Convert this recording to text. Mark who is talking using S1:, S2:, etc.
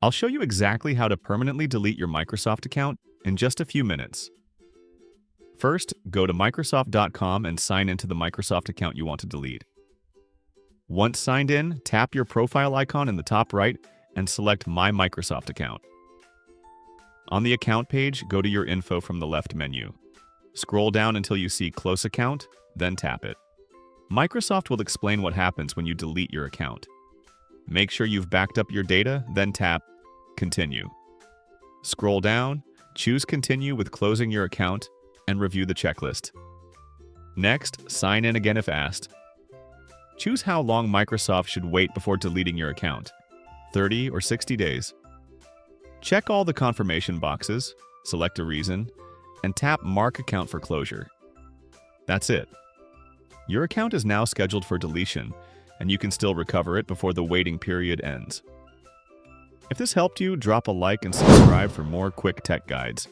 S1: I'll show you exactly how to permanently delete your Microsoft account in just a few minutes. First, go to Microsoft.com and sign into the Microsoft account you want to delete. Once signed in, tap your profile icon in the top right and select My Microsoft Account. On the account page, go to your info from the left menu. Scroll down until you see Close Account, then tap it. Microsoft will explain what happens when you delete your account. Make sure you've backed up your data, then tap Continue. Scroll down, choose Continue with closing your account, and review the checklist. Next, sign in again if asked. Choose how long Microsoft should wait before deleting your account, 30 or 60 days. Check all the confirmation boxes, select a reason, and tap Mark Account for closure. That's it. Your account is now scheduled for deletion, and you can still recover it before the waiting period ends. If this helped you, drop a like and subscribe for more quick tech guides.